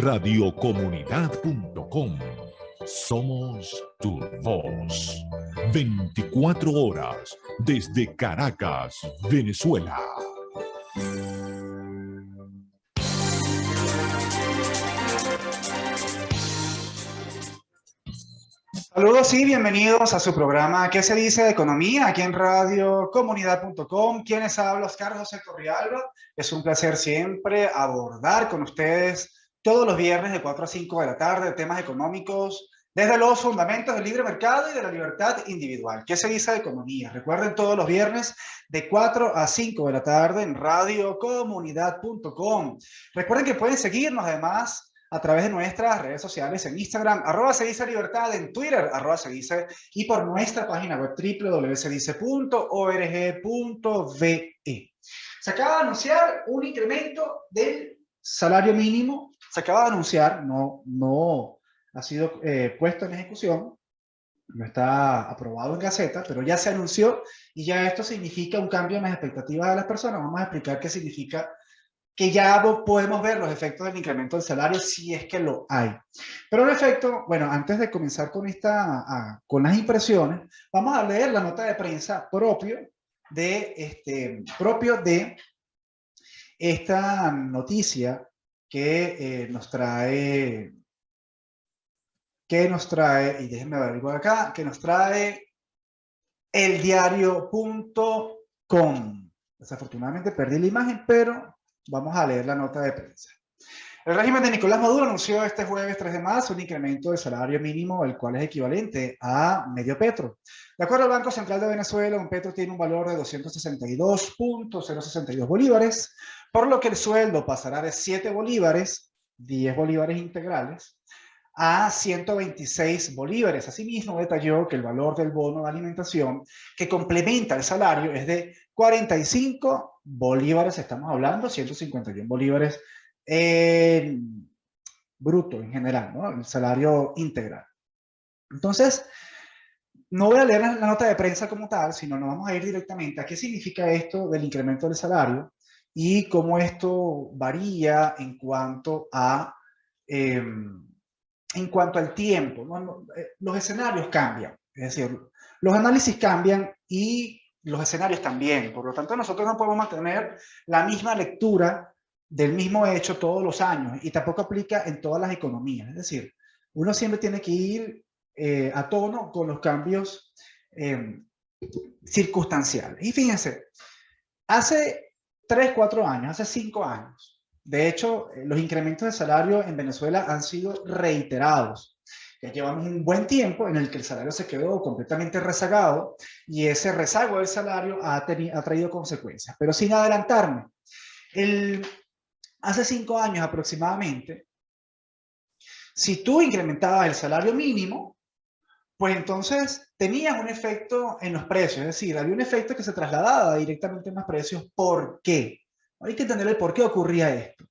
radiocomunidad.com. Somos tu voz. 24 horas desde Caracas, Venezuela. Saludos y bienvenidos a su programa ¿Qué se dice de economía? Aquí en radiocomunidad.com. Quienes habla Oscar José Torrialba. Es un placer siempre abordar con ustedes todos los viernes de 4 a 5 de la tarde temas económicos desde los fundamentos del libre mercado y de la libertad individual. ¿Qué se dice de economía? Recuerden todos los viernes de 4 a 5 de la tarde en radiocomunidad.com. Recuerden que pueden seguirnos además a través de nuestras redes sociales en Instagram, @sedice_libertad, en Twitter, @sedice, y por nuestra página web www.sedice.org.ve. Se acaba de anunciar un incremento del salario mínimo. Se acaba de anunciar, no ha sido puesto en ejecución, no está aprobado en Gaceta, pero ya se anunció y ya esto significa un cambio en las expectativas de las personas. Vamos a explicar qué significa, que ya podemos ver los efectos del incremento del salario si es que lo hay. Pero en efecto, bueno, antes de comenzar con las impresiones, vamos a leer la nota de prensa propio de esta noticia que nos trae, y déjenme averiguar acá, que nos trae eldiario.com. Desafortunadamente perdí la imagen, pero vamos a leer la nota de prensa. El régimen de Nicolás Maduro anunció este jueves 3 de marzo un incremento del salario mínimo, el cual es equivalente a medio petro. De acuerdo al Banco Central de Venezuela, un petro tiene un valor de 262.062 bolívares, por lo que el sueldo pasará de 7 bolívares, 10 bolívares integrales, a 126 bolívares. Asimismo, detalló que el valor del bono de alimentación que complementa el salario es de 45 bolívares, estamos hablando, 151 bolívares bruto en general, ¿no? El salario integral. Entonces, no voy a leer la nota de prensa como tal, sino nos vamos a ir directamente a qué significa esto del incremento del salario y cómo esto varía en cuanto al tiempo, ¿no? Los escenarios cambian, es decir, los análisis cambian y los escenarios también. Por lo tanto, nosotros no podemos mantener la misma lectura del mismo hecho todos los años y tampoco aplica en todas las economías. Es decir, uno siempre tiene que ir a tono con los cambios circunstanciales. Y fíjense, hace 3, 4 años, hace 5 años, de hecho, los incrementos de salario en Venezuela han sido reiterados. Ya llevamos un buen tiempo en el que el salario se quedó completamente rezagado y ese rezago del salario ha traído consecuencias. Pero sin adelantarme, hace 5 años aproximadamente, si tú incrementabas el salario mínimo, pues entonces tenías un efecto en los precios, es decir, había un efecto que se trasladaba directamente en los precios. ¿Por qué? Hay que entender el por qué ocurría esto.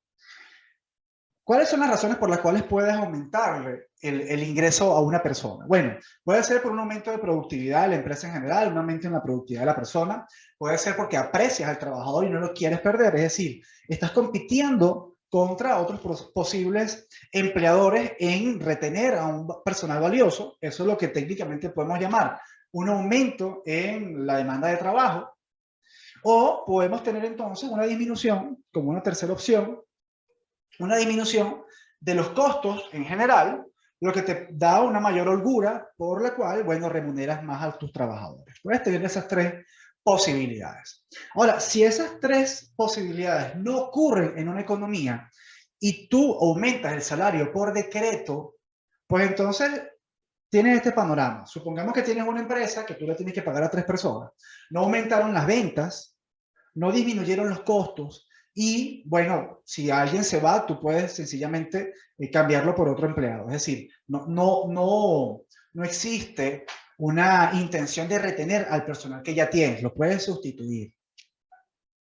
¿Cuáles son las razones por las cuales puedes aumentarle el ingreso a una persona? Bueno, puede ser por un aumento de productividad de la empresa en general, un aumento en la productividad de la persona. Puede ser porque aprecias al trabajador y no lo quieres perder. Es decir, estás compitiendo contra otros posibles empleadores en retener a un personal valioso. Eso es lo que técnicamente podemos llamar un aumento en la demanda de trabajo. O podemos tener entonces una disminución, como una tercera opción, una disminución de los costos en general, lo que te da una mayor holgura, por la cual, bueno, remuneras más a tus trabajadores. Puedes tener esas 3 posibilidades. Ahora, si esas 3 posibilidades no ocurren en una economía y tú aumentas el salario por decreto, pues entonces tienes este panorama. Supongamos que tienes una empresa que tú le tienes que pagar a 3 personas. No aumentaron las ventas, no disminuyeron los costos y, bueno, si alguien se va, tú puedes sencillamente cambiarlo por otro empleado. Es decir, no existe una intención de retener al personal que ya tienes, lo puedes sustituir.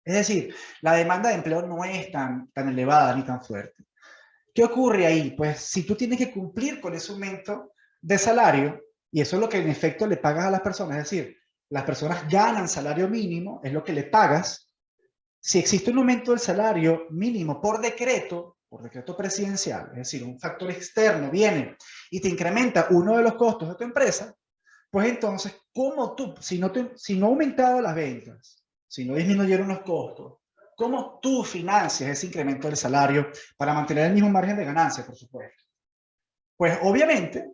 Es decir, la demanda de empleo no es tan elevada ni tan fuerte. ¿Qué ocurre ahí? Pues si tú tienes que cumplir con ese aumento de salario, y eso es lo que en efecto le pagas a las personas, es decir, las personas ganan salario mínimo, es lo que le pagas. Si existe un aumento del salario mínimo por decreto, por decreto presidencial, es decir, un factor externo viene y te incrementa uno de los costos de tu empresa, pues entonces, ¿cómo tú, si no aumentaron las ventas, si no disminuyeron los costos, cómo tú financias ese incremento del salario para mantener el mismo margen de ganancia, por supuesto? Pues obviamente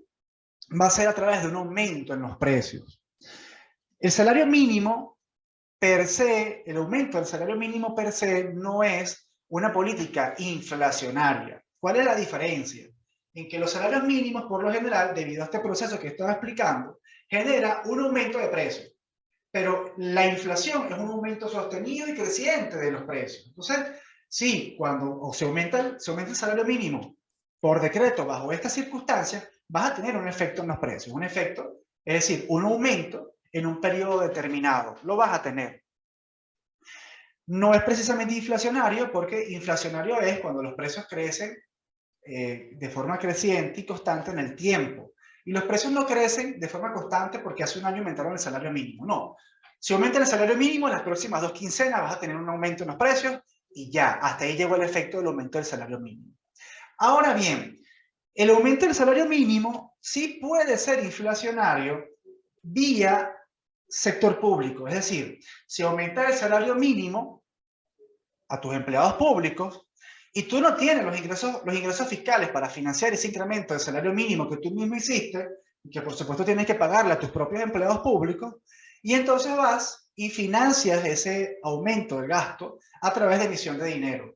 va a ser a través de un aumento en los precios. El salario mínimo per se, el aumento del salario mínimo per se no es una política inflacionaria. ¿Cuál es la diferencia? En que los salarios mínimos, por lo general, debido a este proceso que estaba explicando, genera un aumento de precios. Pero la inflación es un aumento sostenido y creciente de los precios. Entonces, sí, cuando se aumenta el salario mínimo por decreto bajo estas circunstancias, vas a tener un efecto en los precios. Un efecto, es decir, un aumento en un periodo determinado. Lo vas a tener. No es precisamente inflacionario, porque inflacionario es cuando los precios crecen de forma creciente y constante en el tiempo. Y los precios no crecen de forma constante porque hace un año aumentaron el salario mínimo. No. Si aumenta el salario mínimo, en las próximas 2 quincenas vas a tener un aumento en los precios y ya, hasta ahí llegó el efecto del aumento del salario mínimo. Ahora bien, el aumento del salario mínimo sí puede ser inflacionario vía sector público. Es decir, si aumenta el salario mínimo a tus empleados públicos, y tú no tienes los ingresos fiscales para financiar ese incremento del salario mínimo que tú mismo hiciste, que por supuesto tienes que pagarle a tus propios empleados públicos, y entonces vas y financias ese aumento del gasto a través de emisión de dinero.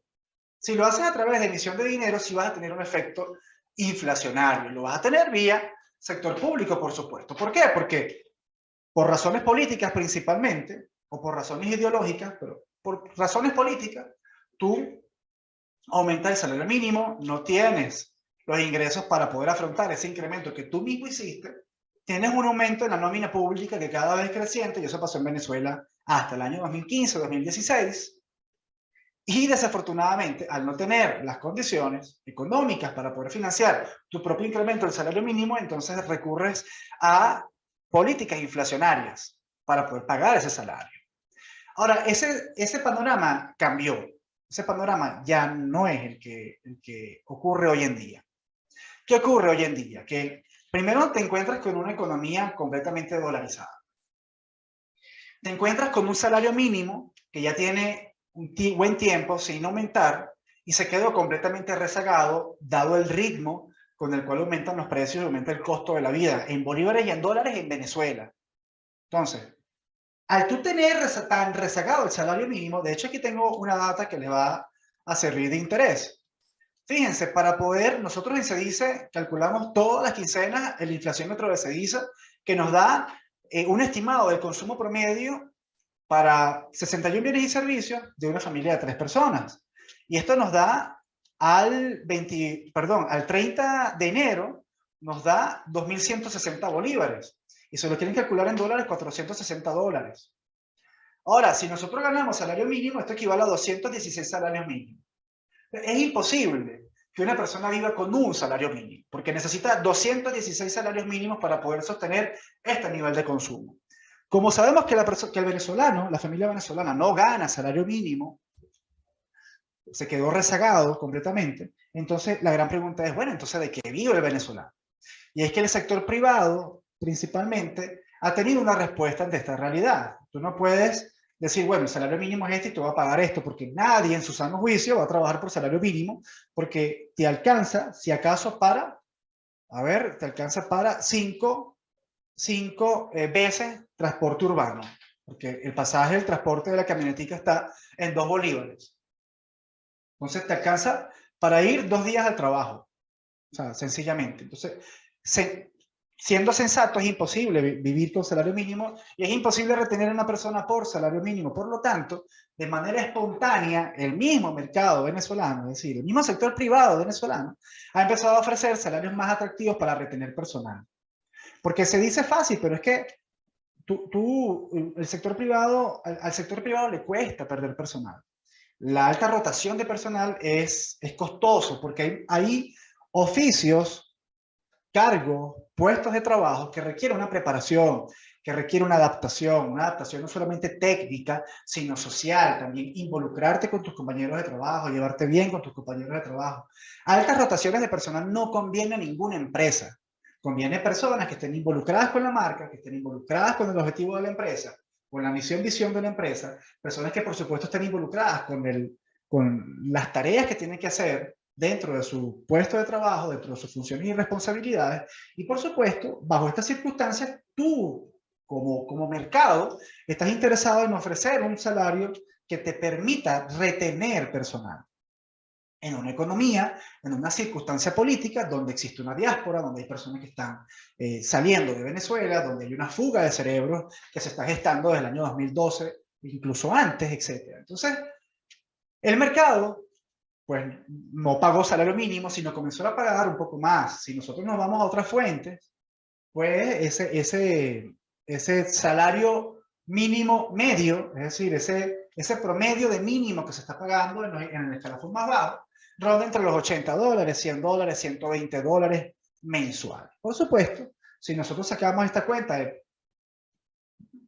Si lo haces a través de emisión de dinero, sí vas a tener un efecto inflacionario. Lo vas a tener vía sector público, por supuesto. ¿Por qué? Porque por razones políticas principalmente, o por razones ideológicas, pero por razones políticas, tú aumenta el salario mínimo, no tienes los ingresos para poder afrontar ese incremento que tú mismo hiciste, tienes un aumento en la nómina pública que cada vez creciente, y eso pasó en Venezuela hasta el año 2015, 2016, y desafortunadamente, al no tener las condiciones económicas para poder financiar tu propio incremento del salario mínimo, entonces recurres a políticas inflacionarias para poder pagar ese salario. Ahora, ese panorama cambió. Ese panorama ya no es el que ocurre hoy en día. ¿Qué ocurre hoy en día? Que primero te encuentras con una economía completamente dolarizada. Te encuentras con un salario mínimo que ya tiene un buen tiempo sin aumentar y se quedó completamente rezagado, dado el ritmo con el cual aumentan los precios y aumenta el costo de la vida en bolívares y en dólares en Venezuela. Entonces, al tú tener tan rezagado el salario mínimo, de hecho aquí tengo una data que le va a servir de interés. Fíjense, para poder, nosotros en CEDICE calculamos todas las quincenas el inflaciómetro de CEDICE, que nos da un estimado del consumo promedio para 61 bienes y servicios de una familia de 3 personas. Y esto nos da al 30 de enero, nos da 2.160 bolívares. Y se lo quieren calcular en dólares, 460 dólares. Ahora, si nosotros ganamos salario mínimo, esto equivale a 216 salarios mínimos. Es imposible que una persona viva con un salario mínimo, porque necesita 216 salarios mínimos para poder sostener este nivel de consumo. Como sabemos que el venezolano, la familia venezolana, no gana salario mínimo, se quedó rezagado completamente, entonces la gran pregunta es, bueno, entonces ¿de qué vive el venezolano? Y es que el sector privado, principalmente, ha tenido una respuesta ante esta realidad. Tú no puedes decir, bueno, el salario mínimo es este y te voy a pagar esto, porque nadie en su sano juicio va a trabajar por salario mínimo, porque te alcanza, si acaso, te alcanza para 5 veces transporte urbano, porque el pasaje del transporte de la camionetica está en 2 bolívares. Entonces te alcanza para ir 2 días al trabajo, o sea, sencillamente. Entonces, siendo sensato, es imposible vivir con salario mínimo y es imposible retener a una persona por salario mínimo. Por lo tanto, de manera espontánea, el mismo mercado venezolano, es decir, el mismo sector privado venezolano, ha empezado a ofrecer salarios más atractivos para retener personal. Porque se dice fácil, pero es que al sector privado le cuesta perder personal. La alta rotación de personal es costoso porque hay oficios, cargos, puestos de trabajo que requieren una preparación, que requiere una adaptación no solamente técnica, sino social, también involucrarte con tus compañeros de trabajo, llevarte bien con tus compañeros de trabajo. Altas rotaciones de personal no conviene a ninguna empresa. Conviene personas que estén involucradas con la marca, que estén involucradas con el objetivo de la empresa, con la misión, visión de la empresa, personas que por supuesto estén involucradas con las tareas que tienen que hacer dentro de su puesto de trabajo, dentro de sus funciones y responsabilidades, y por supuesto, bajo estas circunstancias, tú como mercado estás interesado en ofrecer un salario que te permita retener personal en una economía, en una circunstancia política donde existe una diáspora, donde hay personas que están saliendo de Venezuela, donde hay una fuga de cerebros que se está gestando desde el año 2012, incluso antes, etc. Entonces, el mercado pues no pagó salario mínimo, sino comenzó a pagar un poco más. Si nosotros nos vamos a otras fuentes, pues ese salario mínimo medio, es decir, ese promedio de mínimo que se está pagando en el escalafón más bajo, ronda entre los $80, $100, $120 mensuales. Por supuesto, si nosotros sacamos esta cuenta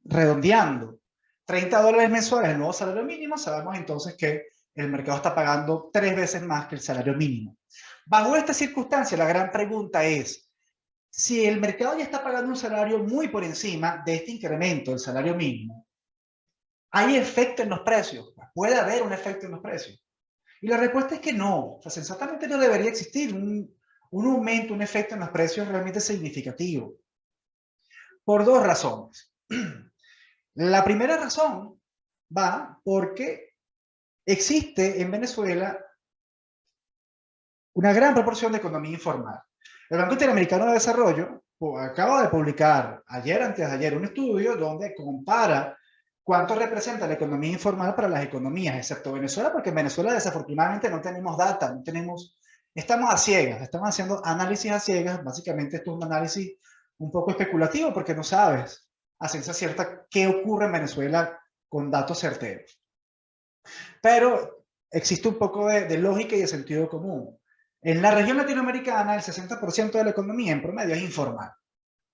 redondeando $30 mensuales el nuevo salario mínimo, sabemos entonces que el mercado está pagando 3 veces más que el salario mínimo. Bajo esta circunstancia, la gran pregunta es, si el mercado ya está pagando un salario muy por encima de este incremento del salario mínimo, ¿hay efecto en los precios? ¿Puede haber un efecto en los precios? Y la respuesta es que no. O sea, sensatamente no debería existir un aumento, un efecto en los precios realmente significativo. Por 2 razones. La primera razón va porque existe en Venezuela una gran proporción de economía informal. El Banco Interamericano de Desarrollo acaba de publicar antes de ayer, un estudio donde compara cuánto representa la economía informal para las economías, excepto Venezuela, porque en Venezuela desafortunadamente no tenemos data, estamos a ciegas, estamos haciendo análisis a ciegas. Básicamente esto es un análisis un poco especulativo porque no sabes a ciencia cierta qué ocurre en Venezuela con datos certeros. Pero existe un poco de lógica y de sentido común. En la región latinoamericana, el 60% de la economía en promedio es informal.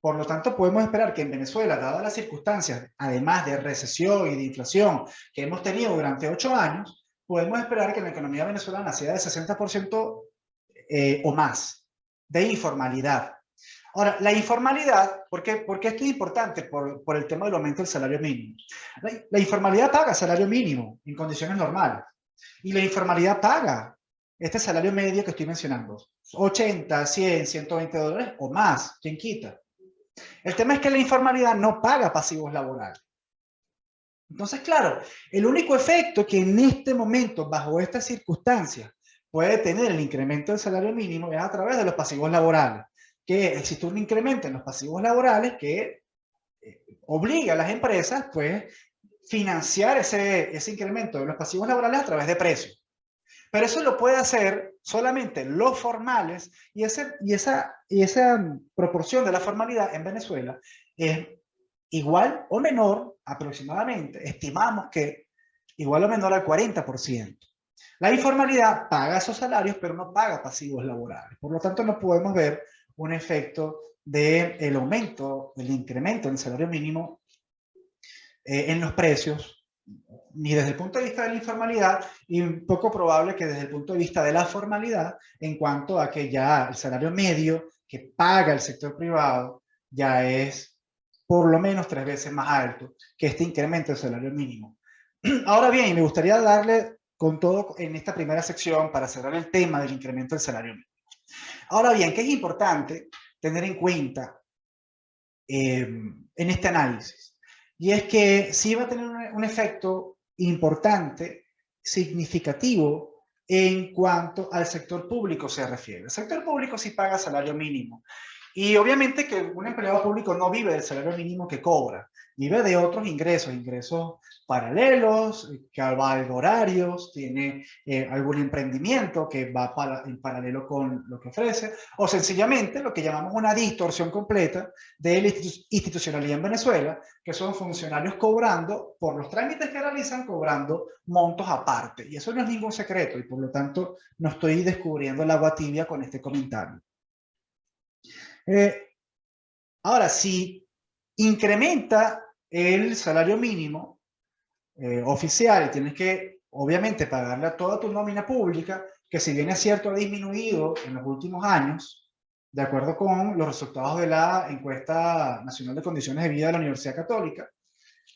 Por lo tanto, podemos esperar que en Venezuela, dadas las circunstancias, además de recesión y de inflación que hemos tenido durante 8 años, podemos esperar que la economía venezolana sea de 60% o más de informalidad. Ahora, la informalidad, ¿por qué esto es importante? Por el tema del aumento del salario mínimo. La informalidad paga salario mínimo en condiciones normales. Y la informalidad paga este salario medio que estoy mencionando. 80, 100, $120 o más, ¿quién quita? El tema es que la informalidad no paga pasivos laborales. Entonces, claro, el único efecto que en este momento, bajo estas circunstancias, puede tener el incremento del salario mínimo es a través de los pasivos laborales. Que existe un incremento en los pasivos laborales que obliga a las empresas, pues, financiar ese incremento de los pasivos laborales a través de precios. Pero eso lo puede hacer solamente los formales y esa proporción de la formalidad en Venezuela es igual o menor, aproximadamente, estimamos que igual o menor al 40%. La informalidad paga esos salarios, pero no paga pasivos laborales. Por lo tanto, no podemos ver un efecto del aumento, del incremento en el salario mínimo en los precios, ni desde el punto de vista de la informalidad, y poco probable que desde el punto de vista de la formalidad, en cuanto a que ya el salario medio que paga el sector privado ya es por lo menos 3 veces más alto que este incremento del salario mínimo. Ahora bien, me gustaría darle con todo en esta primera sección para cerrar el tema del incremento del salario mínimo. Ahora bien, ¿qué es importante tener en cuenta en este análisis? Y es que sí va a tener un efecto importante, significativo, en cuanto al sector público se refiere. El sector público sí paga salario mínimo. Y obviamente que un empleado público no vive del salario mínimo que cobra, vive de otros ingresos paralelos, que va a horarios, tiene algún emprendimiento que va en paralelo con lo que ofrece, o sencillamente lo que llamamos una distorsión completa de la institucionalidad en Venezuela, que son funcionarios cobrando por los trámites que realizan, cobrando montos aparte. Y eso no es ningún secreto, y por lo tanto no estoy descubriendo el agua tibia con este comentario. Ahora, si incrementa el salario mínimo oficial y tienes que, obviamente, pagarle a toda tu nómina pública, que si bien es cierto ha disminuido en los últimos años, de acuerdo con los resultados de la encuesta nacional de condiciones de vida de la Universidad Católica,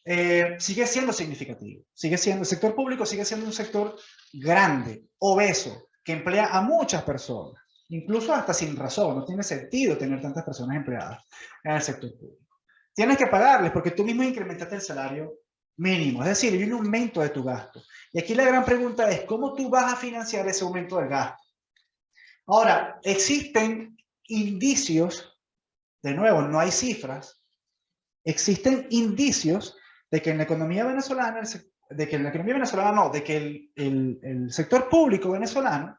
sigue siendo significativo. El sector público sigue siendo un sector grande, obeso, que emplea a muchas personas, incluso hasta sin razón. No tiene sentido tener tantas personas empleadas en el sector público. Tienes que pagarles porque tú mismo incrementaste el salario mínimo, es decir, hay un aumento de tu gasto. Y aquí la gran pregunta es, ¿cómo tú vas a financiar ese aumento del gasto? Ahora, existen indicios, de nuevo, no hay cifras, existen indicios de que en la economía venezolana, de que el sector público venezolano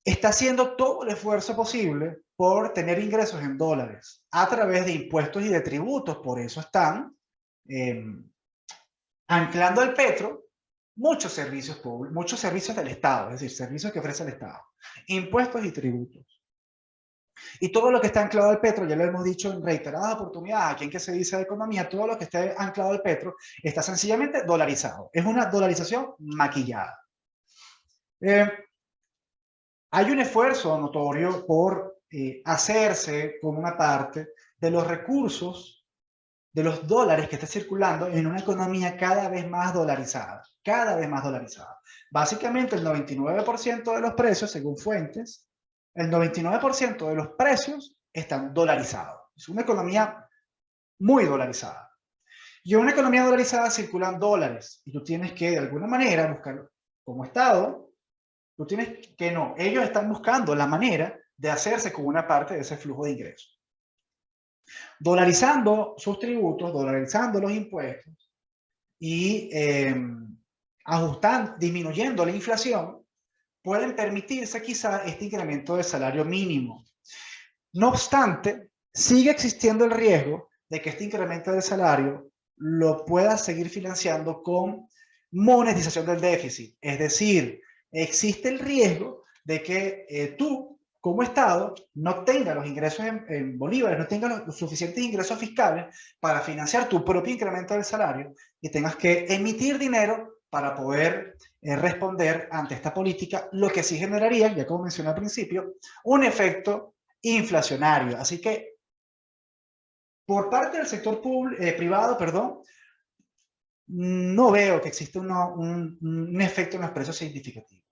está haciendo todo el esfuerzo posible por tener ingresos en dólares a través de impuestos y de tributos. Por eso están anclando al petro muchos servicios públicos, muchos servicios del Estado, es decir, servicios que ofrece el Estado, impuestos y tributos. Y todo lo que está anclado al petro, ya lo hemos dicho en reiteradas oportunidades aquí en que se dice de economía, todo lo que esté anclado al petro está sencillamente dolarizado. Es una dolarización maquillada. Hay un esfuerzo notorio por hacerse como una parte de los recursos, de los dólares que está circulando en una economía cada vez más dolarizada. Cada vez más dolarizada. Básicamente el 99% de los precios, según fuentes, el 99% de los precios están dolarizados. Es una economía muy dolarizada. Y en una economía dolarizada circulan dólares. Y tú tienes que, de alguna manera, buscar como Estado, tú tienes que no. Ellos están buscando la manera de hacerse con una parte de ese flujo de ingresos. Dolarizando sus tributos, dolarizando los impuestos y ajustando, disminuyendo la inflación, pueden permitirse quizá este incremento del salario mínimo. No obstante, sigue existiendo el riesgo de que este incremento del salario lo pueda seguir financiando con monetización del déficit. Es decir, existe el riesgo de que tú, como Estado, no tengas los ingresos en bolívares, no tengas los suficientes ingresos fiscales para financiar tu propio incremento del salario y tengas que emitir dinero para poder responder ante esta política, lo que sí generaría, ya como mencioné al principio, un efecto inflacionario. Así que, por parte del sector privado, perdón, no veo que exista un efecto en los precios significativo.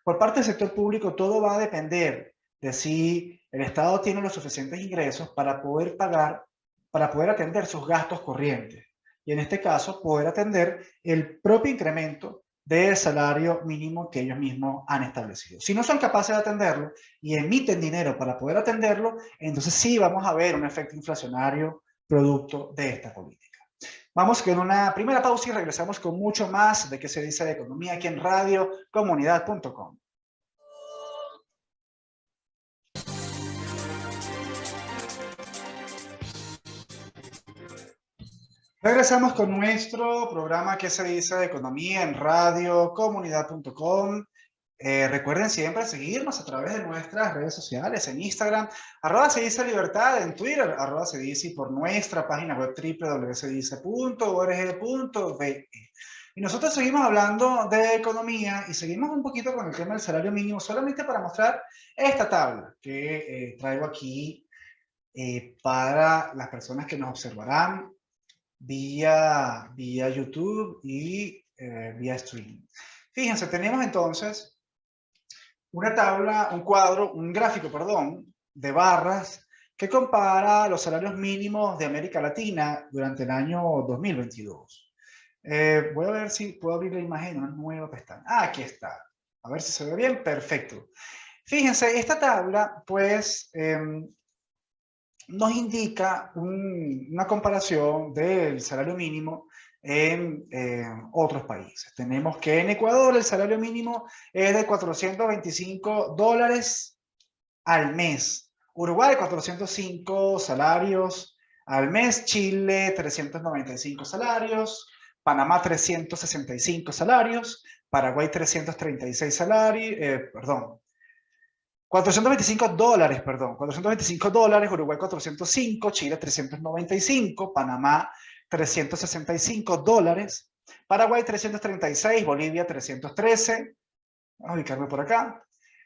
Por parte del sector público, todo va a depender de si el Estado tiene los suficientes ingresos para poder pagar, para poder atender sus gastos corrientes. Y en este caso, poder atender el propio incremento del salario mínimo que ellos mismos han establecido. Si no son capaces de atenderlo y emiten dinero para poder atenderlo, entonces sí vamos a ver un efecto inflacionario producto de esta política. Vamos con una primera pausa y regresamos con mucho más de qué se dice de economía aquí en radiocomunidad.com. Regresamos con nuestro programa que se dice de economía en radiocomunidad.com. Recuerden siempre seguirnos a través de nuestras redes sociales en Instagram, @sedice_libertad, en Twitter, @sedice, por nuestra página web www.sedice.org.be. Y nosotros seguimos hablando de economía y seguimos un poquito con el tema del salario mínimo, solamente para mostrar esta tabla que traigo aquí para las personas que nos observarán vía YouTube y vía streaming. Fíjense, tenemos entonces una tabla, un gráfico, perdón, de barras que compara los salarios mínimos de América Latina durante el año 2022. Voy a ver si puedo abrir la imagen en una nueva pestaña. Aquí está. A ver si se ve bien. Perfecto. Fíjense, esta tabla, pues, nos indica una comparación del salario mínimo en otros países. Tenemos que en Ecuador el salario mínimo es de $425 al mes. Uruguay, 405 salarios al mes. Chile, 395 salarios. Panamá, 365 salarios. Paraguay, 336 salarios. $425, perdón, $425, Uruguay 405, Chile 395, Panamá $365, Paraguay 336, Bolivia 313, vamos a ubicarme por acá,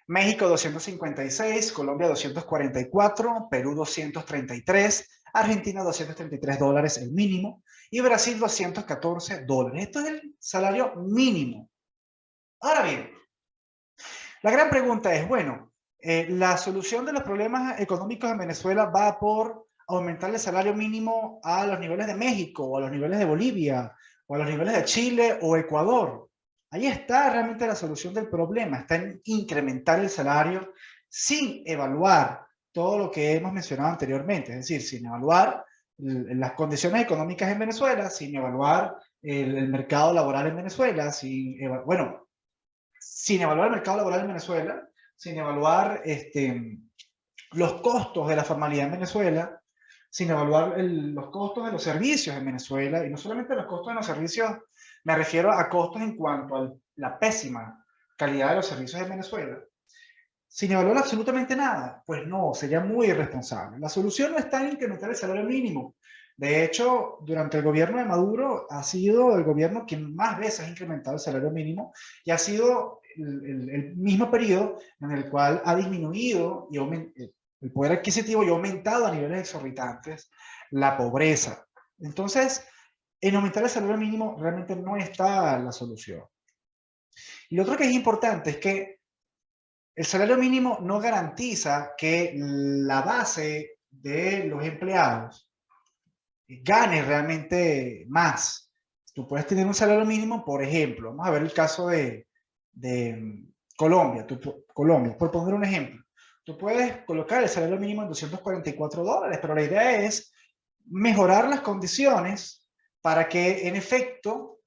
México 256, Colombia 244, Perú 233, Argentina $233 el mínimo y Brasil $214. Esto es el salario mínimo. Ahora bien, la gran pregunta es, bueno, la solución de los problemas económicos en Venezuela va por aumentar el salario mínimo a los niveles de México, o a los niveles de Bolivia, o a los niveles de Chile o Ecuador. Ahí está realmente la solución del problema, está en incrementar el salario sin evaluar todo lo que hemos mencionado anteriormente, es decir, sin evaluar las condiciones económicas en Venezuela, sin evaluar el mercado laboral en Venezuela, sin evaluar el mercado laboral en Venezuela, sin evaluar los costos de la formalidad en Venezuela, sin evaluar los costos de los servicios en Venezuela, y no solamente los costos de los servicios, me refiero a costos en cuanto a la pésima calidad de los servicios en Venezuela, sin evaluar absolutamente nada, pues no, sería muy irresponsable. La solución no está en incrementar el salario mínimo. De hecho, durante el gobierno de Maduro ha sido el gobierno que más veces ha incrementado el salario mínimo y ha sido el mismo periodo en el cual ha disminuido el poder adquisitivo y ha aumentado a niveles exorbitantes la pobreza. Entonces, en aumentar el salario mínimo realmente no está la solución. Y lo otro que es importante es que el salario mínimo no garantiza que la base de los empleados gane realmente más. Tú puedes tener un salario mínimo, por ejemplo, vamos a ver el caso de Colombia, Colombia, por poner un ejemplo. Tú puedes colocar el salario mínimo en $244, pero la idea es mejorar las condiciones para que, en efecto,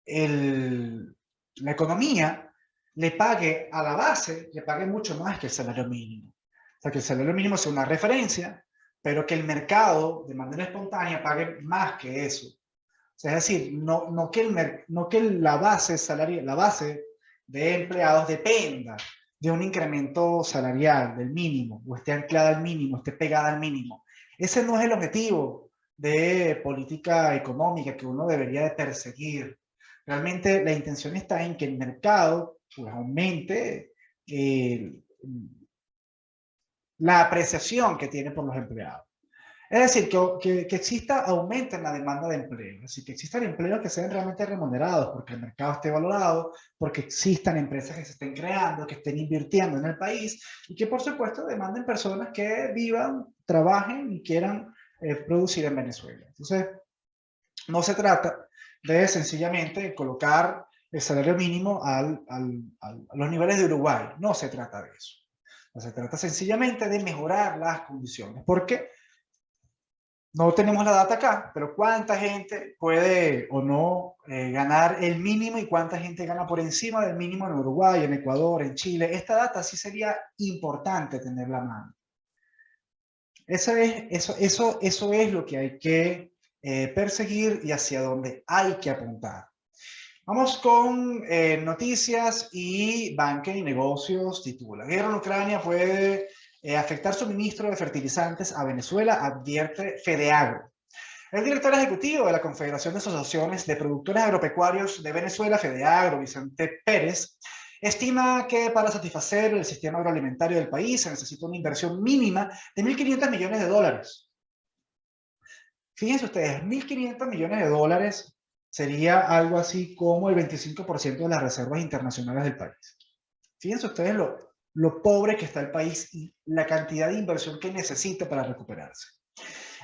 la economía le pague a la base, le pague mucho más que el salario mínimo. O sea, que el salario mínimo sea una referencia, pero que el mercado, de manera espontánea, pague más que eso. O sea, es decir, no que la base salarial, la base de empleados dependa de un incremento salarial, del mínimo, o esté anclada al mínimo, esté pegada al mínimo. Ese no es el objetivo de política económica que uno debería de perseguir. Realmente la intención está en que el mercado pues, aumente la apreciación que tiene por los empleados. Es decir, que exista aumento en la demanda de empleo, es decir, que existan empleos que sean realmente remunerados, porque el mercado esté valorado, porque existan empresas que se estén creando, que estén invirtiendo en el país y que por supuesto demanden personas que vivan, trabajen y quieran producir en Venezuela. Entonces, no se trata de sencillamente colocar el salario mínimo a los niveles de Uruguay, no se trata de eso. No se trata sencillamente de mejorar las condiciones, porque no tenemos la data acá, pero cuánta gente puede o no ganar el mínimo y cuánta gente gana por encima del mínimo en Uruguay, en Ecuador, en Chile. Esta data sí sería importante tenerla a mano. Eso es lo que hay que perseguir y hacia dónde hay que apuntar. Vamos con noticias y banca y negocios. Titula: Guerra en Ucrania puede afectar suministro de fertilizantes a Venezuela, advierte Fedeagro. El director ejecutivo de la Confederación de Asociaciones de Productores Agropecuarios de Venezuela, Fedeagro, Vicente Pérez, estima que para satisfacer el sistema agroalimentario del país se necesita una inversión mínima de $1.500 millones. Fíjense ustedes, $1.500 millones sería algo así como el 25% de las reservas internacionales del país. Fíjense ustedes lo pobre que está el país y la cantidad de inversión que necesita para recuperarse.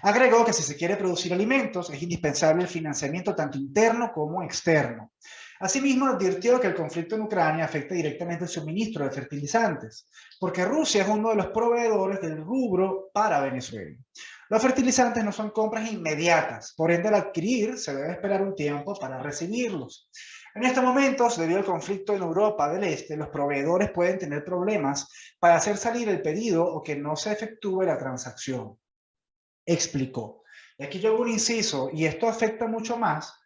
Agregó que si se quiere producir alimentos es indispensable el financiamiento tanto interno como externo. Asimismo, advirtió que el conflicto en Ucrania afecta directamente el suministro de fertilizantes, porque Rusia es uno de los proveedores del rubro para Venezuela. Los fertilizantes no son compras inmediatas, por ende al adquirir se debe esperar un tiempo para recibirlos. En estos momentos, debido al conflicto en Europa del Este, los proveedores pueden tener problemas para hacer salir el pedido o que no se efectúe la transacción, explicó. Y aquí yo hago un inciso, y esto afecta mucho más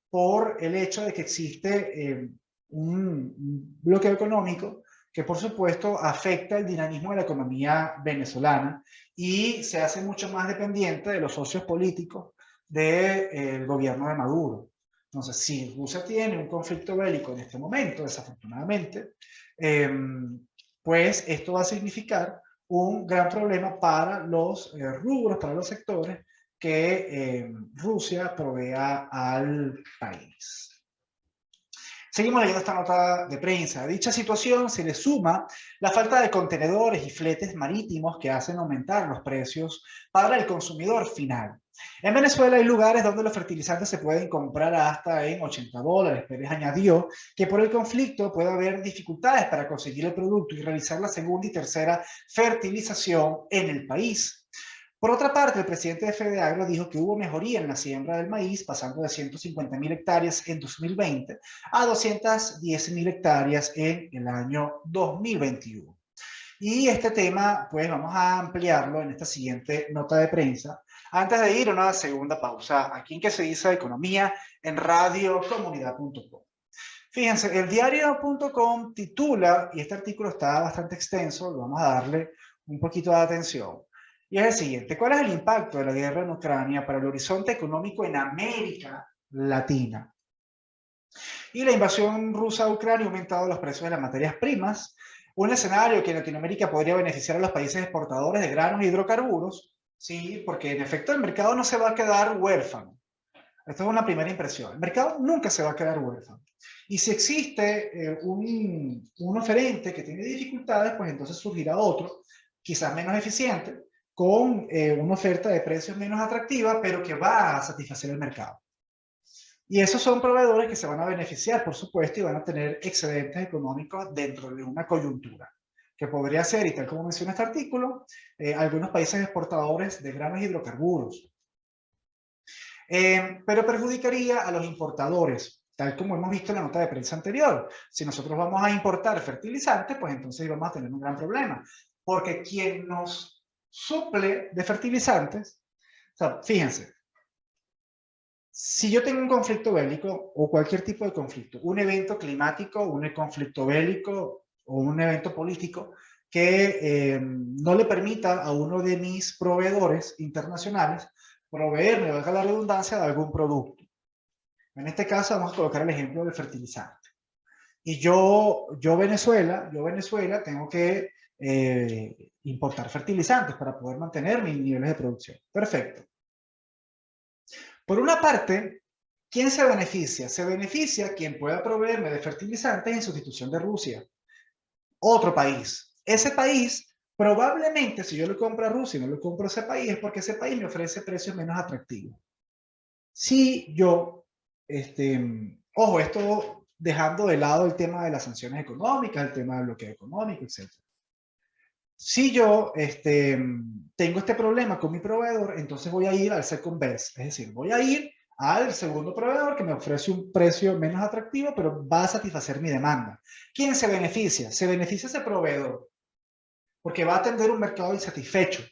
por el hecho de que existe un bloqueo económico que por supuesto afecta el dinamismo de la economía venezolana y se hace mucho más dependiente de los socios políticos del gobierno de Maduro. Entonces, si Rusia tiene un conflicto bélico en este momento, desafortunadamente, pues esto va a significar un gran problema para los rubros, para los sectores que Rusia provea al país. Seguimos leyendo esta nota de prensa. A dicha situación se le suma la falta de contenedores y fletes marítimos que hacen aumentar los precios para el consumidor final. En Venezuela hay lugares donde los fertilizantes se pueden comprar hasta en $80. Pérez añadió que por el conflicto puede haber dificultades para conseguir el producto y realizar la segunda y tercera fertilización en el país. Por otra parte, el presidente de FEDEAGRO dijo que hubo mejoría en la siembra del maíz, pasando de 150.000 hectáreas en 2020 a 210.000 hectáreas en el año 2021. Y este tema, pues vamos a ampliarlo en esta siguiente nota de prensa, antes de ir a una segunda pausa aquí en Que se dice Economía en radiocomunidad.com. Fíjense, el diario.com titula, y este artículo está bastante extenso, vamos a darle un poquito de atención. Y es el siguiente: ¿cuál es el impacto de la guerra en Ucrania para el horizonte económico en América Latina? Y la invasión rusa a Ucrania ha aumentado los precios de las materias primas, un escenario que en Latinoamérica podría beneficiar a los países exportadores de granos y hidrocarburos, sí, porque en efecto el mercado no se va a quedar huérfano. Esto es una primera impresión. El mercado nunca se va a quedar huérfano. Y si existe un oferente que tiene dificultades, pues entonces surgirá otro, quizás menos eficiente, con una oferta de precios menos atractiva, pero que va a satisfacer el mercado. Y esos son proveedores que se van a beneficiar, por supuesto, y van a tener excedentes económicos dentro de una coyuntura, que podría ser, y tal como menciona este artículo, algunos países exportadores de granos y hidrocarburos. Pero perjudicaría a los importadores, tal como hemos visto en la nota de prensa anterior. Si nosotros vamos a importar fertilizantes, pues entonces vamos a tener un gran problema, porque quien nos suple de fertilizantes, o sea, fíjense, si yo tengo un conflicto bélico o cualquier tipo de conflicto, un evento climático, un conflicto bélico o un evento político que no le permita a uno de mis proveedores internacionales proveerme, valga la redundancia, de algún producto. En este caso vamos a colocar el ejemplo del fertilizante. Y yo Venezuela, tengo que importar fertilizantes para poder mantener mis niveles de producción. Perfecto. Por una parte, ¿quién se beneficia? Se beneficia quien pueda proveerme de fertilizantes en sustitución de Rusia. Otro país. Ese país, probablemente, si yo le compro a Rusia y no le compro a ese país, es porque ese país me ofrece precios menos atractivos. Si yo, ojo, esto dejando de lado el tema de las sanciones económicas, el tema del bloqueo económico, etc. Si yo tengo este problema con mi proveedor, entonces voy a ir al second best, es decir, voy a ir al segundo proveedor que me ofrece un precio menos atractivo, pero va a satisfacer mi demanda. ¿Quién se beneficia? Se beneficia ese proveedor, porque va a atender un mercado insatisfecho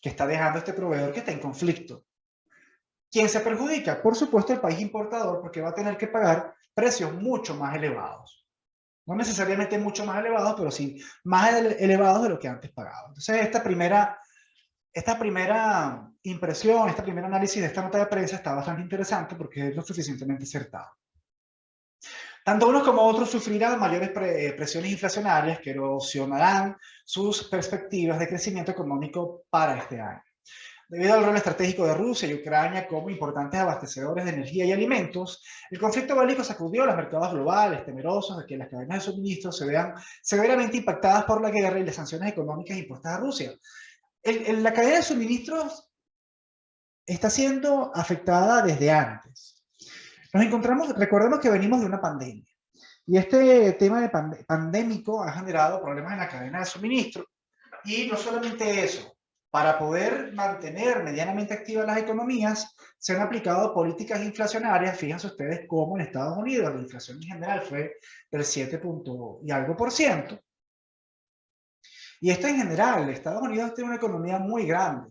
que está dejando este proveedor que está en conflicto. ¿Quién se perjudica? Por supuesto el país importador, porque va a tener que pagar precios mucho más elevados. No necesariamente mucho más elevados, pero sí más elevados de lo que antes pagaba. Entonces, esta primera impresión, este primer análisis de esta nota de prensa está bastante interesante porque es lo suficientemente acertado. Tanto unos como otros sufrirán mayores presiones inflacionarias que erosionarán sus perspectivas de crecimiento económico para este año. Debido al rol estratégico de Rusia y Ucrania como importantes abastecedores de energía y alimentos, el conflicto bélico sacudió a los mercados globales, temerosos de que las cadenas de suministro se vean severamente impactadas por la guerra y las sanciones económicas impuestas a Rusia. La cadena de suministros está siendo afectada desde antes. Recordemos que venimos de una pandemia, y este tema pandémico ha generado problemas en la cadena de suministro, y no solamente eso. Para poder mantener medianamente activas las economías, se han aplicado políticas inflacionarias. Fíjense ustedes cómo en Estados Unidos la inflación en general fue del 7 y algo por ciento. Y esto en general, Estados Unidos tiene una economía muy grande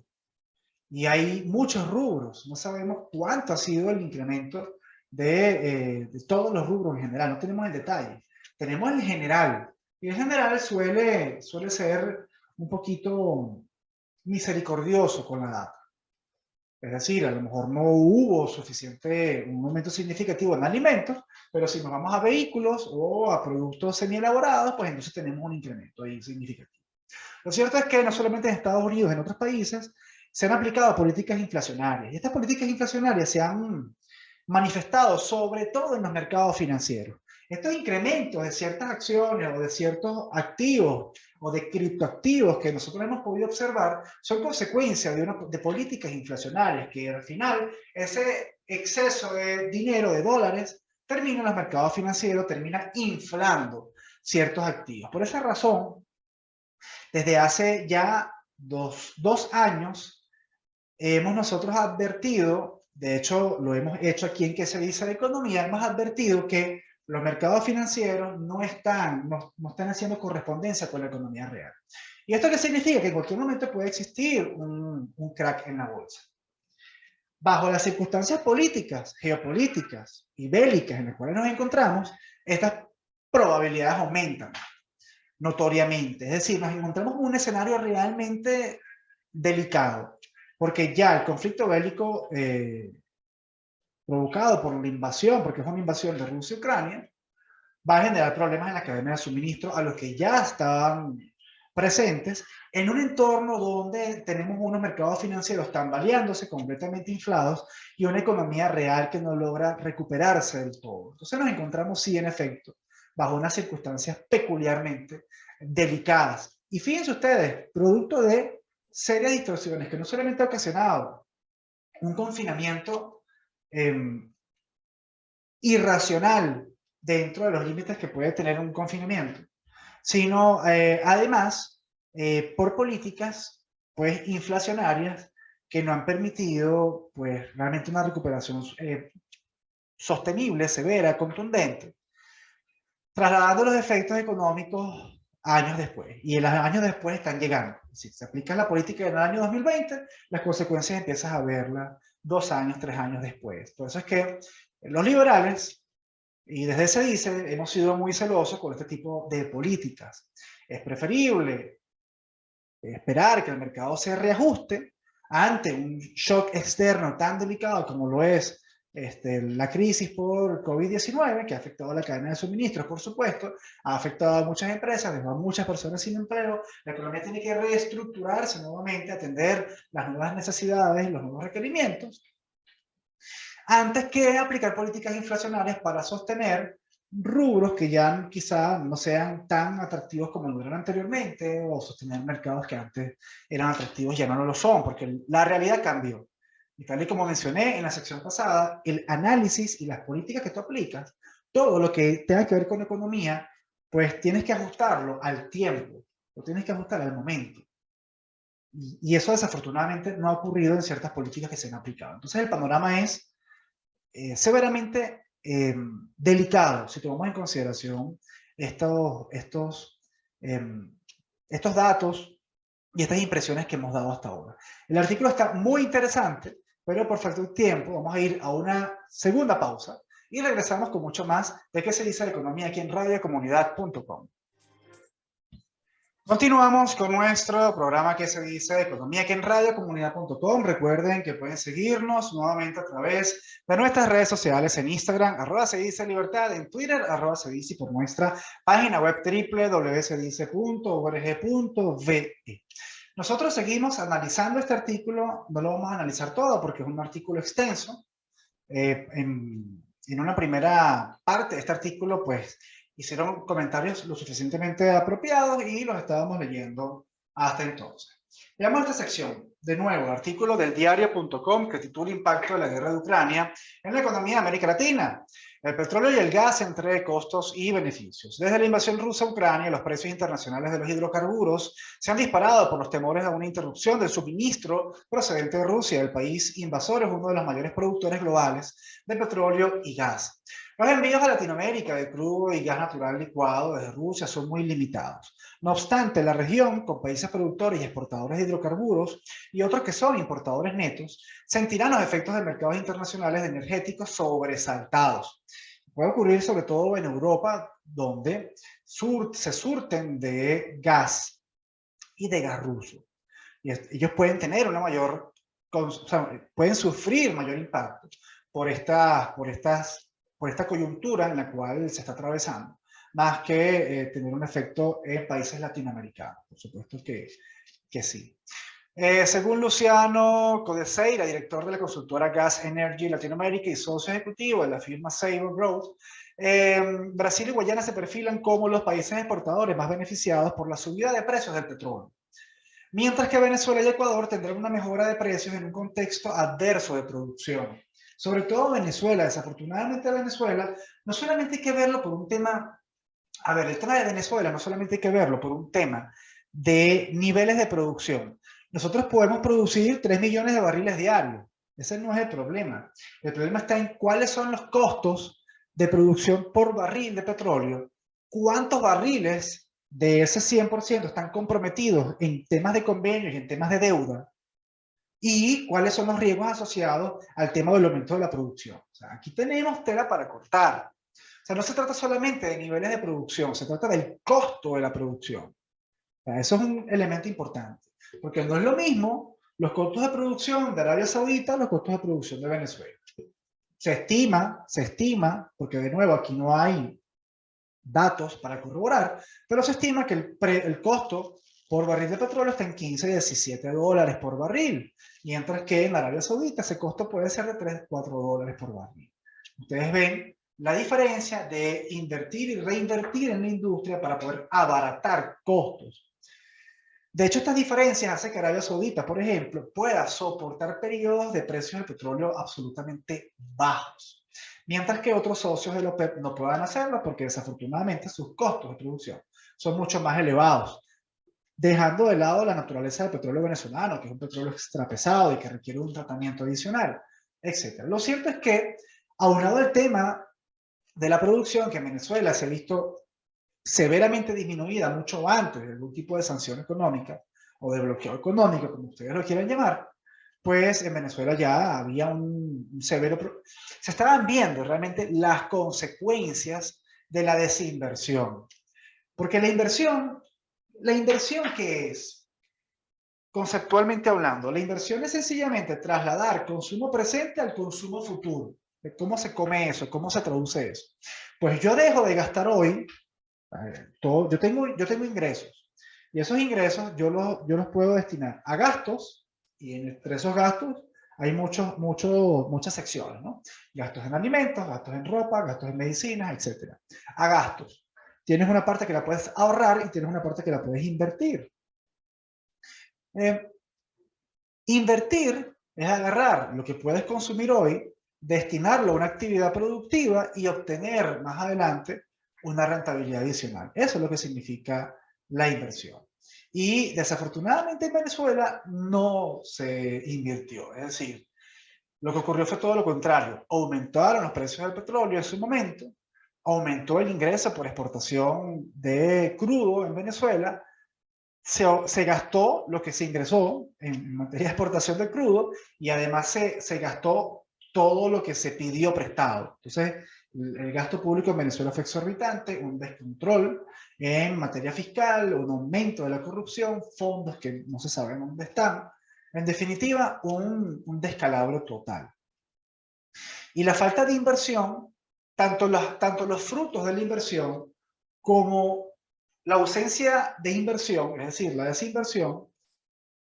y hay muchos rubros. No sabemos cuánto ha sido el incremento de todos los rubros en general. No tenemos el detalle. Tenemos el general, Y en general suele ser un poquito misericordioso con la data. Es decir, a lo mejor no hubo un aumento significativo en alimentos, pero si nos vamos a vehículos o a productos semi-elaborados, pues entonces tenemos un incremento ahí significativo. Lo cierto es que no solamente en Estados Unidos, en otros países, se han aplicado políticas inflacionarias. Y estas políticas inflacionarias se han manifestado sobre todo en los mercados financieros. Estos incrementos de ciertas acciones o de ciertos activos o de criptoactivos que nosotros hemos podido observar son consecuencia de políticas inflacionarias que al final ese exceso de dinero, de dólares, termina en los mercados financieros, termina inflando ciertos activos. Por esa razón, desde hace ya dos años, hemos nosotros advertido, de hecho lo hemos hecho aquí en ¿Qué se dice de economía? Hemos advertido que los mercados financieros no están haciendo correspondencia con la economía real. ¿Y esto qué significa? Que en cualquier momento puede existir un crack en la bolsa. Bajo las circunstancias políticas, geopolíticas y bélicas en las cuales nos encontramos, estas probabilidades aumentan notoriamente. Es decir, nos encontramos en un escenario realmente delicado, porque ya el conflicto bélico provocado por la invasión, porque es una invasión de Rusia y Ucrania, va a generar problemas en la cadena de suministro a los que ya estaban presentes en un entorno donde tenemos unos mercados financieros tambaleándose, completamente inflados, y una economía real que no logra recuperarse del todo. Entonces nos encontramos, sí, en efecto, bajo unas circunstancias peculiarmente delicadas. Y fíjense ustedes, producto de serias distorsiones que no solamente ha ocasionado un confinamiento irracional dentro de los límites que puede tener un confinamiento, sino además por políticas pues inflacionarias que no han permitido pues realmente una recuperación sostenible, severa, contundente, trasladando los efectos económicos años después. Y los años después están llegando. Si se aplica la política en el año 2020, las consecuencias empiezas a verlas 2 años, 3 años después. Por eso es que los liberales, y desde se dice, hemos sido muy celosos con este tipo de políticas. Es preferible esperar que el mercado se reajuste ante un shock externo tan delicado como lo es la crisis por COVID-19, que ha afectado a la cadena de suministros, por supuesto, ha afectado a muchas empresas, dejó a muchas personas sin empleo. La economía tiene que reestructurarse nuevamente, atender las nuevas necesidades, los nuevos requerimientos, antes que aplicar políticas inflacionarias para sostener rubros que ya quizá no sean tan atractivos como lo eran anteriormente, o sostener mercados que antes eran atractivos ya no lo son, porque la realidad cambió. Y tal y como mencioné en la sección pasada, el análisis y las políticas que tú aplicas, todo lo que tenga que ver con economía, pues tienes que ajustarlo al tiempo, lo tienes que ajustar al momento. Y eso desafortunadamente no ha ocurrido en ciertas políticas que se han aplicado. Entonces el panorama es severamente delicado si tomamos en consideración estos datos y estas impresiones que hemos dado hasta ahora. El artículo está muy interesante, pero por falta de tiempo vamos a ir a una segunda pausa y regresamos con mucho más de qué se dice de economía aquí en radiocomunidad.com. Continuamos con nuestro programa que se dice Economía aquí en radiocomunidad.com. Recuerden que pueden seguirnos nuevamente a través de nuestras redes sociales en Instagram, @sedice_libertad, en Twitter, @sedice, por nuestra página web www.sedice.org.ve. Nosotros seguimos analizando este artículo, no lo vamos a analizar todo porque es un artículo extenso. En una primera parte de este artículo, pues, hicieron comentarios lo suficientemente apropiados y los estábamos leyendo hasta entonces. Veamos esta sección. De nuevo, el artículo del diario.com que titula Impacto de la guerra de Ucrania en la economía de América Latina. El petróleo y el gas entre costos y beneficios. Desde la invasión rusa a Ucrania, los precios internacionales de los hidrocarburos se han disparado por los temores a una interrupción del suministro procedente de Rusia. El país invasor es uno de los mayores productores globales de petróleo y gas. Los envíos a Latinoamérica de crudo y gas natural licuado desde Rusia son muy limitados. No obstante, la región, con países productores y exportadores de hidrocarburos y otros que son importadores netos, sentirán los efectos de mercados internacionales de energéticos sobresaltados. Puede ocurrir sobre todo en Europa, donde se surten de gas y de gas ruso. Y ellos pueden tener una mayor, o sea, pueden sufrir mayor impacto por esta coyuntura en la cual se está atravesando, más que tener un efecto en países latinoamericanos. Por supuesto que sí. Según Luciano Codeseira, director de la consultora Gas Energy Latinoamérica y socio ejecutivo de la firma Saber Growth, Brasil y Guayana se perfilan como los países exportadores más beneficiados por la subida de precios del petróleo, mientras que Venezuela y Ecuador tendrán una mejora de precios en un contexto adverso de producción. Sobre todo Venezuela, desafortunadamente Venezuela, no solamente hay que verlo por un tema, a ver, el tema de Venezuela no solamente hay que verlo por un tema de niveles de producción. Nosotros podemos producir 3 millones de barriles diarios. Ese no es el problema. El problema está en cuáles son los costos de producción por barril de petróleo, cuántos barriles de ese 100% están comprometidos en temas de convenios y en temas de deuda, y cuáles son los riesgos asociados al tema del aumento de la producción. O sea, aquí tenemos tela para cortar. O sea, no se trata solamente de niveles de producción, se trata del costo de la producción. O sea, eso es un elemento importante, porque no es lo mismo los costos de producción de Arabia Saudita a los costos de producción de Venezuela. Se estima, porque de nuevo aquí no hay datos para corroborar, pero se estima que el costo por barril de petróleo está en 15 y 17 dólares por barril, mientras que en Arabia Saudita ese costo puede ser de 3, 4 dólares por barril. Ustedes ven la diferencia de invertir y reinvertir en la industria para poder abaratar costos. De hecho, estas diferencias hacen que Arabia Saudita, por ejemplo, pueda soportar periodos de precios del petróleo absolutamente bajos, mientras que otros socios de la OPEP no puedan hacerlo porque desafortunadamente sus costos de producción son mucho más elevados, dejando de lado la naturaleza del petróleo venezolano, que es un petróleo extra pesado y que requiere un tratamiento adicional, etc. Lo cierto es que, aunado al tema de la producción, que en Venezuela se ha visto severamente disminuida mucho antes de algún tipo de sanción económica o de bloqueo económico, como ustedes lo quieran llamar, pues en Venezuela ya había un severo... Se estaban viendo realmente las consecuencias de la desinversión. Porque la inversión ¿qué es? Conceptualmente hablando, la inversión es sencillamente trasladar consumo presente al consumo futuro. ¿Cómo se come eso? ¿Cómo se traduce eso? Pues yo dejo de gastar hoy, yo tengo ingresos, y esos ingresos yo los puedo destinar a gastos, y entre esos gastos hay muchas secciones, ¿no? Gastos en alimentos, gastos en ropa, gastos en medicinas, etc. A gastos. Tienes una parte que la puedes ahorrar y tienes una parte que la puedes invertir. Invertir es agarrar lo que puedes consumir hoy, destinarlo a una actividad productiva y obtener más adelante una rentabilidad adicional. Eso es lo que significa la inversión. Y desafortunadamente en Venezuela no se invirtió. Es decir, lo que ocurrió fue todo lo contrario. Aumentaron los precios del petróleo en su momento, aumentó el ingreso por exportación de crudo en Venezuela, se gastó lo que se ingresó en materia de exportación de crudo y además se gastó todo lo que se pidió prestado. Entonces, el gasto público en Venezuela fue exorbitante, un descontrol en materia fiscal, un aumento de la corrupción, fondos que no se sabe dónde están. En definitiva, un descalabro total. Y la falta de inversión, tanto los frutos de la inversión como la ausencia de inversión, es decir, la desinversión,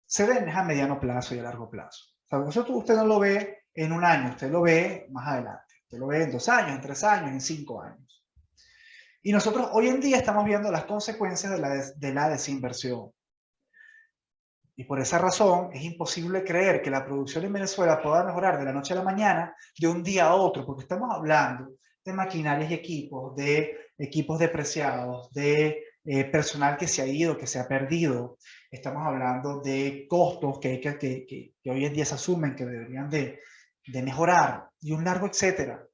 se ven a mediano plazo y a largo plazo. O sea, eso usted no lo ve en un año, usted lo ve más adelante. Usted lo ve en 2 años, en 3 años, en 5 años. Y nosotros hoy en día estamos viendo las consecuencias de la desinversión. Y por esa razón es imposible creer que la producción en Venezuela pueda mejorar de la noche a la mañana, de un día a otro, porque estamos hablando de maquinarias y equipos, de equipos depreciados, de personal que se ha ido, que se ha perdido. Estamos hablando de costos que hoy en día se asumen que deberían de mejorar, y un largo etcétera.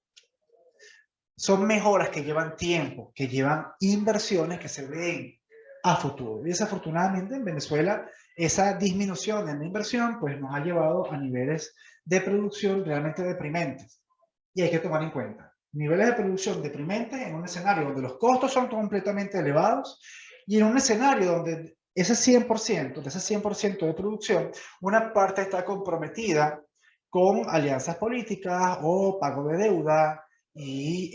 Son mejoras que llevan tiempo, que llevan inversiones que se ven a futuro. Y desafortunadamente en Venezuela esa disminución en la inversión pues nos ha llevado a niveles de producción realmente deprimentes. Y hay que tomar en cuenta, niveles de producción deprimentes en un escenario donde los costos son completamente elevados y en un escenario donde ese 100%, de ese 100% de producción, una parte está comprometida con alianzas políticas o pago de deuda y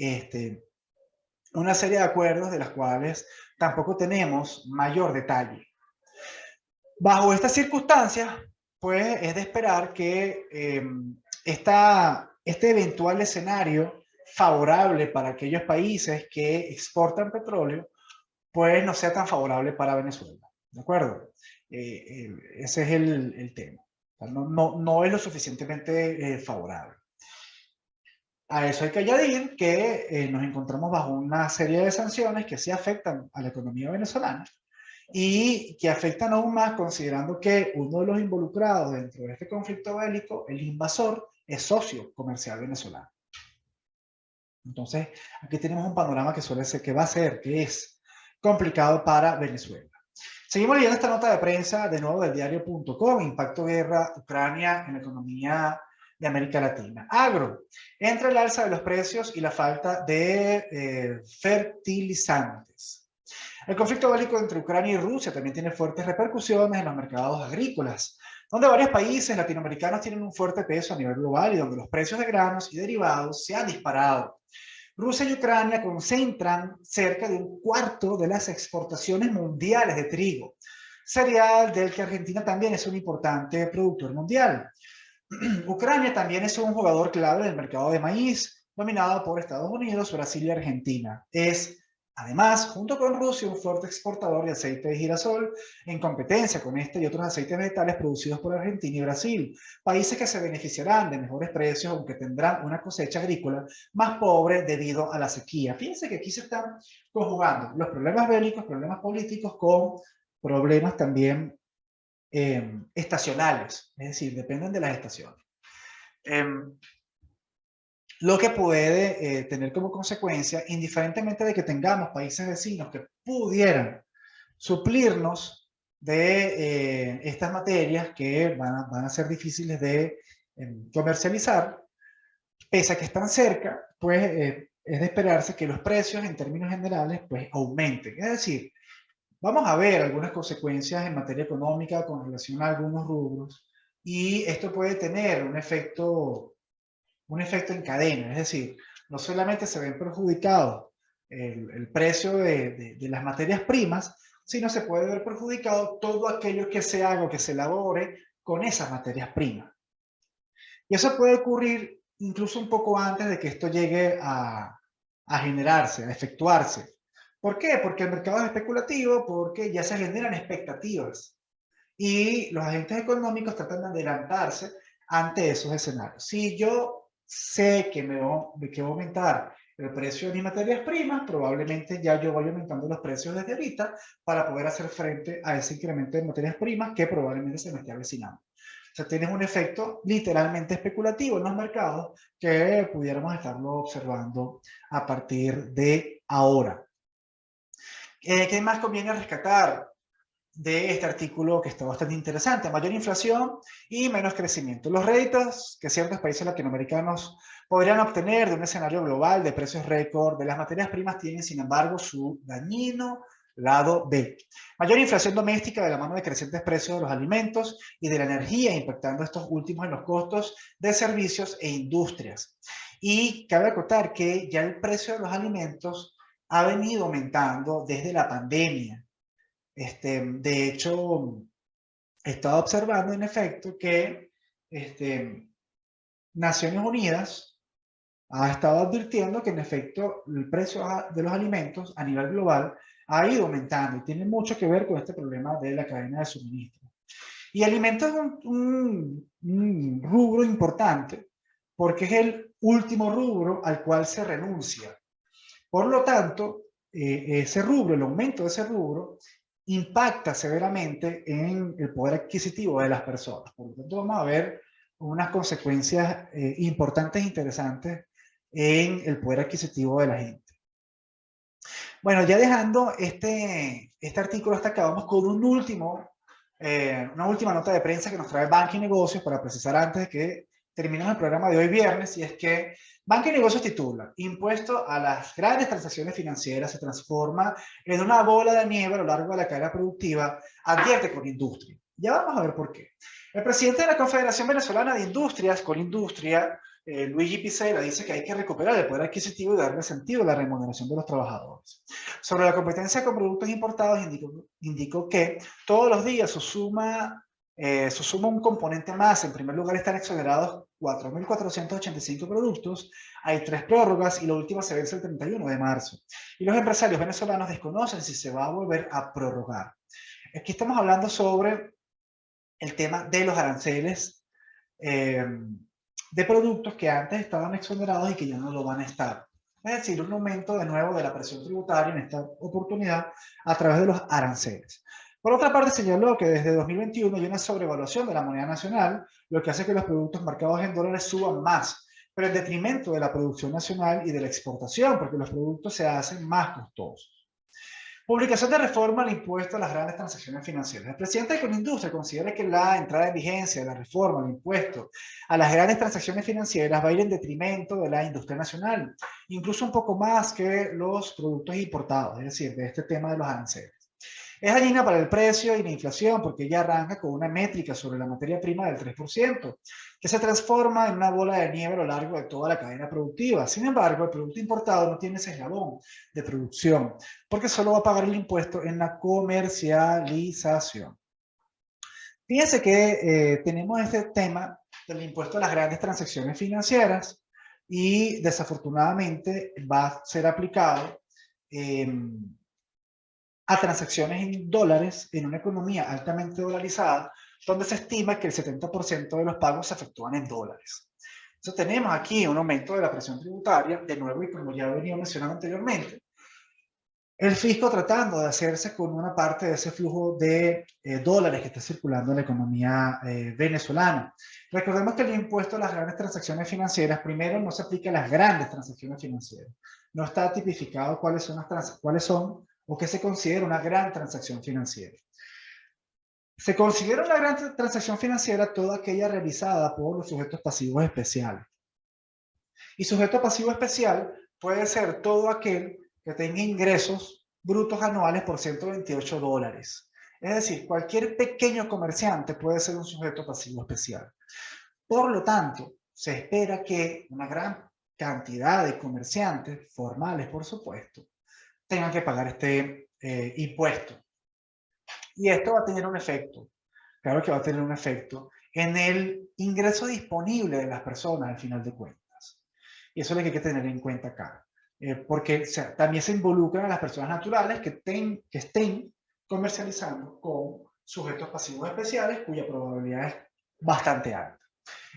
una serie de acuerdos de los cuales tampoco tenemos mayor detalle. Bajo estas circunstancias, pues es de esperar que este eventual escenario favorable para aquellos países que exportan petróleo, pues no sea tan favorable para Venezuela. ¿De acuerdo? Ese es el tema. O sea, no es lo suficientemente favorable. A eso hay que añadir que nos encontramos bajo una serie de sanciones que sí afectan a la economía venezolana y que afectan aún más considerando que uno de los involucrados dentro de este conflicto bélico, el invasor, es socio comercial venezolano. Entonces, aquí tenemos un panorama que suele ser, que es complicado para Venezuela. Seguimos leyendo esta nota de prensa de nuevo del diario.com, impacto guerra Ucrania en la economía de América Latina. Agro, entre el alza de los precios y la falta de fertilizantes. El conflicto bélico entre Ucrania y Rusia también tiene fuertes repercusiones en los mercados agrícolas, donde varios países latinoamericanos tienen un fuerte peso a nivel global y donde los precios de granos y derivados se han disparado. Rusia y Ucrania concentran cerca de un cuarto de las exportaciones mundiales de trigo, cereal del que Argentina también es un importante productor mundial. Ucrania también es un jugador clave del mercado de maíz, dominado por Estados Unidos, Brasil y Argentina. Es, además, junto con Rusia, un fuerte exportador de aceite de girasol, en competencia con este y otros aceites vegetales producidos por Argentina y Brasil, países que se beneficiarán de mejores precios, aunque tendrán una cosecha agrícola más pobre debido a la sequía. Fíjense que aquí se están conjugando los problemas bélicos, problemas políticos, con problemas también estacionales, es decir, dependen de las estaciones. Lo que puede tener como consecuencia, indiferentemente de que tengamos países vecinos que pudieran suplirnos de estas materias que van a ser difíciles de comercializar, pese a que están cerca, pues es de esperarse que los precios en términos generales pues aumenten. Es decir, vamos a ver algunas consecuencias en materia económica con relación a algunos rubros y esto puede tener un efecto en cadena, es decir, no solamente se ven perjudicados el precio de las materias primas, sino se puede ver perjudicado todo aquello que se haga o que se elabore con esas materias primas. Y eso puede ocurrir incluso un poco antes de que esto llegue a generarse, a efectuarse. ¿Por qué? Porque el mercado es especulativo, porque ya se generan expectativas y los agentes económicos tratan de adelantarse ante esos escenarios. Si yo sé que va a aumentar el precio de mis materias primas, probablemente ya yo voy aumentando los precios desde ahorita para poder hacer frente a ese incremento de materias primas que probablemente se me esté avecinando. O sea, tienes un efecto literalmente especulativo en los mercados que pudiéramos estarlo observando a partir de ahora. ¿Qué más conviene rescatar de este artículo que está bastante interesante? Mayor inflación y menos crecimiento. Los réditos que ciertos países latinoamericanos podrían obtener de un escenario global de precios récord de las materias primas tienen, sin embargo, su dañino lado B. Mayor inflación doméstica de la mano de crecientes precios de los alimentos y de la energía, impactando estos últimos en los costos de servicios e industrias. Y cabe acotar que ya el precio de los alimentos ha venido aumentando desde la pandemia. De hecho, he estado observando en efecto que Naciones Unidas ha estado advirtiendo que en efecto el precio de los alimentos a nivel global ha ido aumentando y tiene mucho que ver con este problema de la cadena de suministro. Y alimentos es un rubro importante porque es el último rubro al cual se renuncia. Por lo tanto, ese rubro, el aumento de ese rubro, impacta severamente en el poder adquisitivo de las personas. Por lo tanto, vamos a ver unas consecuencias importantes e interesantes en el poder adquisitivo de la gente. Bueno, ya dejando este artículo hasta acá, vamos con una última nota de prensa que nos trae Banca y Negocios para precisar antes de que terminamos el programa de hoy viernes, y es que Banca y Negocios titula: Impuesto a las grandes transacciones financieras se transforma en una bola de nieve a lo largo de la cadena productiva, advierte Colindustria. Ya vamos a ver por qué. El presidente de la Confederación Venezolana de Industrias, Colindustria, Luigi Picela, dice que hay que recuperar el poder adquisitivo y darle sentido a la remuneración de los trabajadores. Sobre la competencia con productos importados, indicó que todos los días se suma un componente más. En primer lugar, están exonerados 4.485 productos, hay 3 prórrogas y la última se vence el 31 de marzo. Y los empresarios venezolanos desconocen si se va a volver a prorrogar. Aquí estamos hablando sobre el tema de los aranceles de productos que antes estaban exonerados y que ya no lo van a estar. Es decir, un aumento de nuevo de la presión tributaria en esta oportunidad a través de los aranceles. Por otra parte, señaló que desde 2021 hay una sobrevaluación de la moneda nacional, lo que hace que los productos marcados en dólares suban más, pero en detrimento de la producción nacional y de la exportación, porque los productos se hacen más costosos. Publicación de reforma al impuesto a las grandes transacciones financieras. El presidente de Colindustria considera que la entrada en vigencia de la reforma al impuesto a las grandes transacciones financieras va a ir en detrimento de la industria nacional, incluso un poco más que los productos importados, es decir, de este tema de los aranceles. Es dañina para el precio y la inflación porque ella arranca con una métrica sobre la materia prima del 3%, que se transforma en una bola de nieve a lo largo de toda la cadena productiva. Sin embargo, el producto importado no tiene ese eslabón de producción, porque solo va a pagar el impuesto en la comercialización. Fíjense que tenemos este tema del impuesto a las grandes transacciones financieras y desafortunadamente va a ser aplicado a transacciones en dólares en una economía altamente dolarizada, donde se estima que el 70% de los pagos se efectúan en dólares. Entonces tenemos aquí un aumento de la presión tributaria, de nuevo, y como ya venía mencionando anteriormente, el fisco tratando de hacerse con una parte de ese flujo de dólares que está circulando en la economía venezolana. Recordemos que el impuesto a las grandes transacciones financieras, primero, no se aplica a las grandes transacciones financieras. No está tipificado cuáles son o qué se considera una gran transacción financiera. Se considera una gran transacción financiera toda aquella realizada por los sujetos pasivos especiales. Y sujeto pasivo especial puede ser todo aquel que tenga ingresos brutos anuales por $128. Es decir, cualquier pequeño comerciante puede ser un sujeto pasivo especial. Por lo tanto, se espera que una gran cantidad de comerciantes, formales por supuesto, tengan que pagar este impuesto. Y esto va a tener un efecto, claro que va a tener un efecto en el ingreso disponible de las personas al final de cuentas. Y eso es lo que hay que tener en cuenta acá. Porque también se involucran a las personas naturales que estén comercializando con sujetos pasivos especiales cuya probabilidad es bastante alta.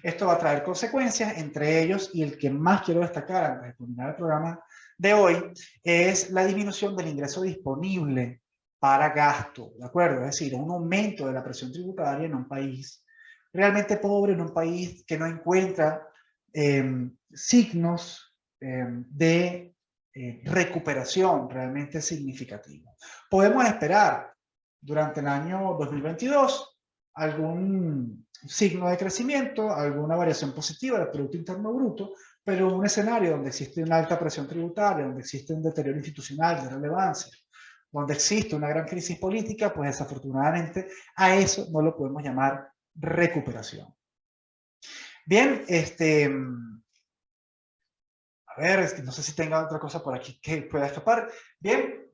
Esto va a traer consecuencias, entre ellos, y el que más quiero destacar antes de terminar el programa de hoy, es la disminución del ingreso disponible para gasto, ¿de acuerdo? Es decir, un aumento de la presión tributaria en un país realmente pobre, en un país que no encuentra signos de recuperación realmente significativos. Podemos esperar durante el año 2022 algún signo de crecimiento, alguna variación positiva del Producto Interno Bruto, pero un escenario donde existe una alta presión tributaria, donde existe un deterioro institucional de relevancia, donde existe una gran crisis política, pues desafortunadamente a eso no lo podemos llamar recuperación. Bien, a ver, no sé si tenga otra cosa por aquí que pueda escapar. Bien,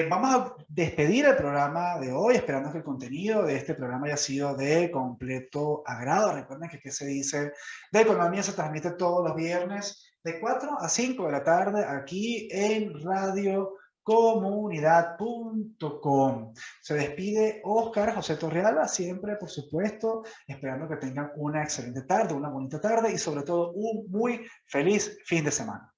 vamos a despedir el programa de hoy, esperando que el contenido de este programa haya sido de completo agrado. Recuerden que se dice de economía se transmite todos los viernes de 4 a 5 de la tarde aquí en radiocomunidad.com. Se despide Óscar José Torrealba, siempre, por supuesto, esperando que tengan una excelente tarde, una bonita tarde y sobre todo un muy feliz fin de semana.